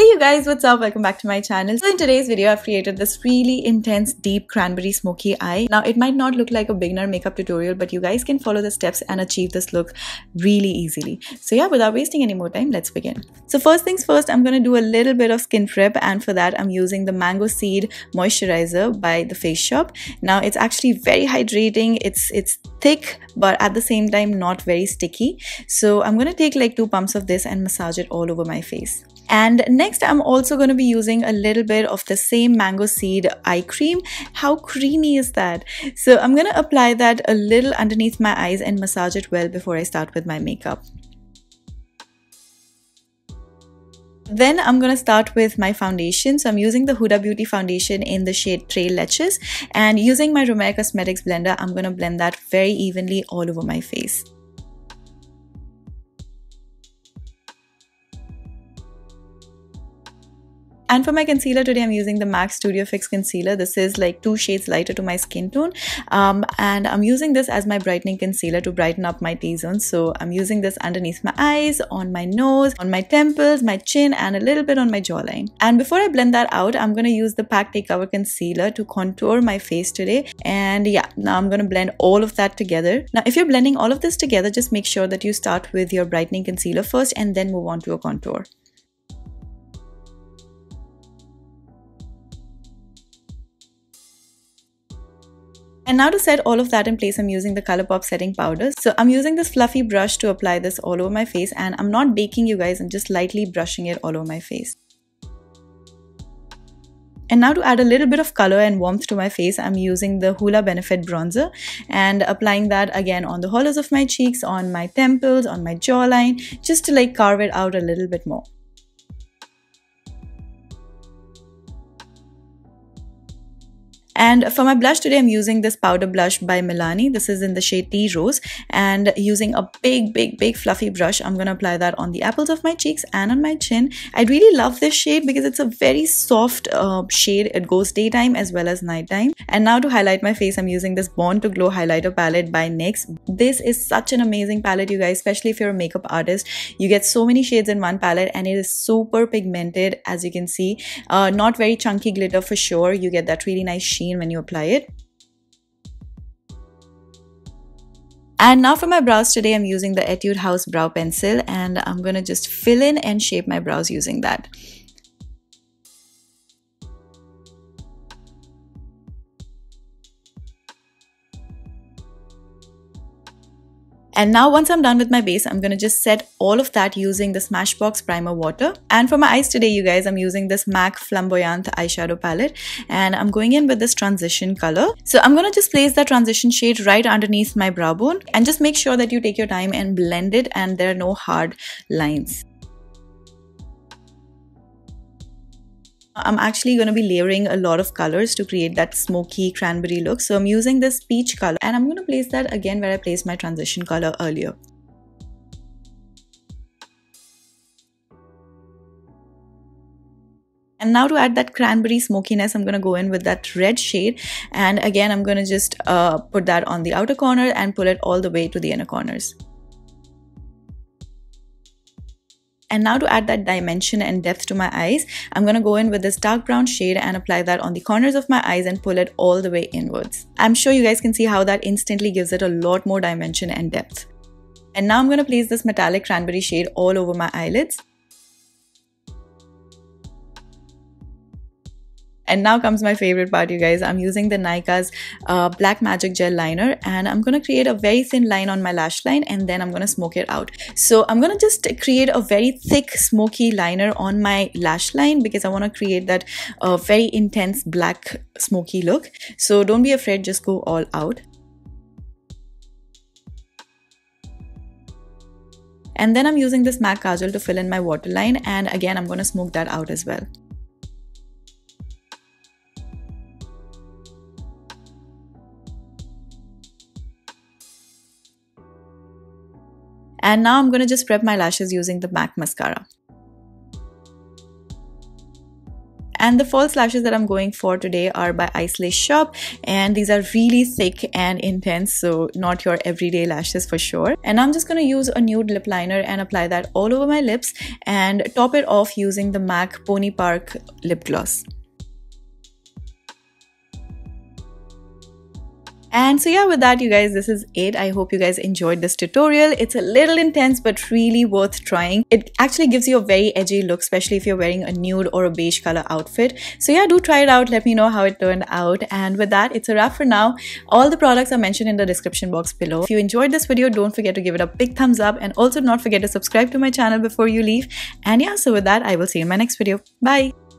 Hey you guys, what's up? Welcome back to my channel. So in today's video, I've created this really intense deep cranberry smoky eye. Now it might not look like a beginner makeup tutorial, but you guys can follow the steps and achieve this look really easily. So yeah, without wasting any more time, let's begin. So first things first, I'm going to do a little bit of skin prep, and for that I'm using the Mango Seed Moisturizer by The Face Shop. Now it's actually very hydrating. It's thick, but at the same time not very sticky. So I'm going to take like 2 pumps of this and massage it all over my face. And next I'm also going to be using a little bit of the same mango seed eye cream. How creamy is that? So I'm going to apply that a little underneath my eyes and massage it well before I start with my makeup. Then I'm going to start with my foundation. So I'm using the Huda Beauty foundation in the shade Trail Leches, and using my Romare Cosmetics blender, I'm going to blend that very evenly all over my face. And for my concealer today, I'm using the MAC Studio Fix Concealer. This is like 2 shades lighter to my skin tone. And I'm using this as my brightening concealer to brighten up my T-zone. So I'm using this underneath my eyes, on my nose, on my temples, my chin, and a little bit on my jawline. And before I blend that out, I'm going to use the Pack Take Cover Concealer to contour my face today. And yeah, now I'm going to blend all of that together. Now, if you're blending all of this together, just make sure that you start with your brightening concealer first and then move on to a contour. And now to set all of that in place, I'm using the ColourPop setting powder. So I'm using this fluffy brush to apply this all over my face, and I'm not baking, you guys, I'm just lightly brushing it all over my face. And now to add a little bit of color and warmth to my face, I'm using the Hoola Benefit bronzer and applying that again on the hollows of my cheeks, on my temples, on my jawline, just to like carve it out a little bit more. And for my blush today, I'm using this powder blush by Milani. This is in the shade Tea Rose, and using a big fluffy brush, I'm going to apply that on the apples of my cheeks and on my chin. I really love this shade because it's a very soft shade. It goes daytime as well as nighttime. And now to highlight my face, I'm using this Born to Glow highlighter palette by NYX. This is such an amazing palette, you guys, especially if you're a makeup artist. You get so many shades in one palette, and it is super pigmented, as you can see. Not very chunky glitter for sure. You get that really nice sheen when you apply it. And now for my brows today, I'm using the Etude House brow pencil, and I'm gonna just fill in and shape my brows using that. And now once I'm done with my base, I'm going to just set all of that using the Smashbox Primer Water. And for my eyes today, you guys, I'm using this MAC Flamboyant eyeshadow palette, and I'm going in with this transition color. So I'm going to just place that transition shade right underneath my brow bone, and just make sure that you take your time and blend it and there are no hard lines. I'm actually going to be layering a lot of colors to create that smoky cranberry look. So I'm using this peach color, and I'm going to place that again where I placed my transition color earlier. And now to add that cranberry smokiness, I'm going to go in with that red shade, and again I'm going to just put that on the outer corner and pull it all the way to the inner corners. And now to add that dimension and depth to my eyes, I'm going to go in with this dark brown shade and apply that on the corners of my eyes and pull it all the way inwards. I'm sure you guys can see how that instantly gives it a lot more dimension and depth. And now I'm going to place this metallic cranberry shade all over my eyelids. And now comes my favorite part, you guys. I'm using the Nykaa's Black Magic Gel Liner, and I'm going to create a very thin line on my lash line, and then I'm going to smoke it out. So I'm going to just create a very thick smoky liner on my lash line because I want to create that very intense black smoky look. So don't be afraid, just go all out. And then I'm using this MAC Kajal to fill in my waterline, and again I'm going to smoke that out as well. And now I'm going to just prep my lashes using the MAC mascara. And the false lashes that I'm going for today are by Ice Lace Shop, and these are really thick and intense, so not your everyday lashes for sure. And I'm just going to use a nude lip liner and apply that all over my lips and top it off using the MAC Pony Park lip gloss. And so yeah, with that, you guys, this is it. I hope you guys enjoyed this tutorial. It's a little intense but really worth trying. It actually gives you a very edgy look, especially if you're wearing a nude or a beige color outfit. So yeah, do try it out. Let me know how it turned out. And with that, it's a wrap for now. All the products are mentioned in the description box below. If you enjoyed this video, don't forget to give it a big thumbs up, and also not forget to subscribe to my channel before you leave. And yeah, so with that, I will see you in my next video. Bye!